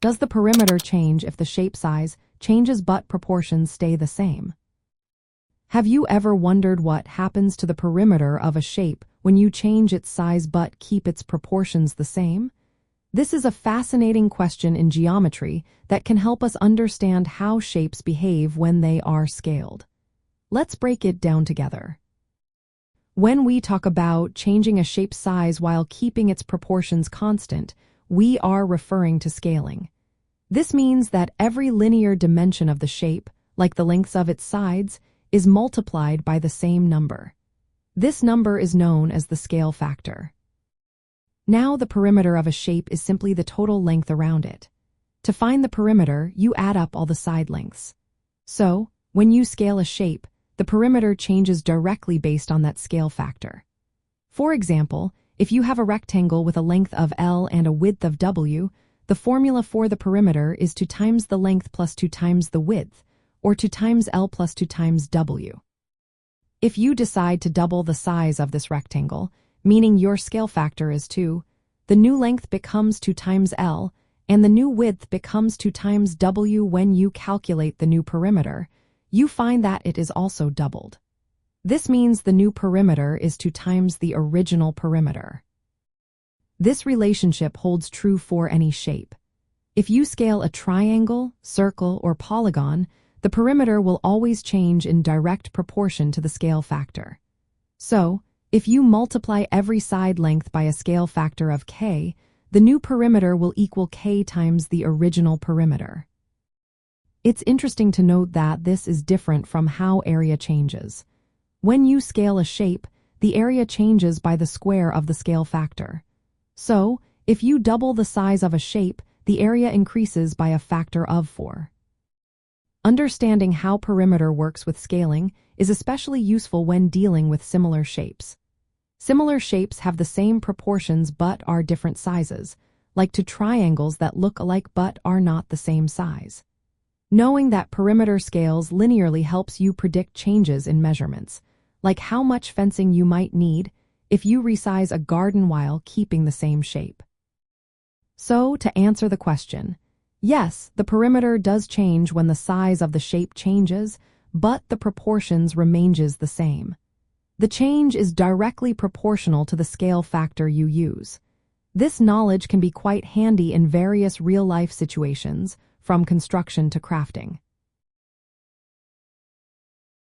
Does the perimeter change if the shape size changes but proportions stay the same? Have you ever wondered what happens to the perimeter of a shape when you change its size but keep its proportions the same? This is a fascinating question in geometry that can help us understand how shapes behave when they are scaled. Let's break it down together. When we talk about changing a shape's size while keeping its proportions constant, we are referring to scaling. This means that every linear dimension of the shape, like the lengths of its sides, is multiplied by the same number. This number is known as the scale factor. Now the perimeter of a shape is simply the total length around it. To find the perimeter, you add up all the side lengths. So, when you scale a shape, the perimeter changes directly based on that scale factor. For example, if you have a rectangle with a length of L and a width of W, the formula for the perimeter is 2 times the length plus 2 times the width, or 2 times L plus 2 times W. If you decide to double the size of this rectangle, meaning your scale factor is 2, the new length becomes 2 times L, and the new width becomes 2 times W. When you calculate the new perimeter, you find that it is also doubled. This means the new perimeter is 2 times the original perimeter. This relationship holds true for any shape. If you scale a triangle, circle, or polygon, the perimeter will always change in direct proportion to the scale factor. So, if you multiply every side length by a scale factor of k, the new perimeter will equal k times the original perimeter. It's interesting to note that this is different from how area changes. When you scale a shape, the area changes by the square of the scale factor. So, if you double the size of a shape, the area increases by a factor of 4. Understanding how perimeter works with scaling is especially useful when dealing with similar shapes. Similar shapes have the same proportions but are different sizes, like two triangles that look alike but are not the same size. Knowing that perimeter scales linearly helps you predict changes in measurements, like how much fencing you might need if you resize a garden while keeping the same shape. So, to answer the question, yes, the perimeter does change when the size of the shape changes, but the proportions remains the same. The change is directly proportional to the scale factor you use. This knowledge can be quite handy in various real-life situations, from construction to crafting.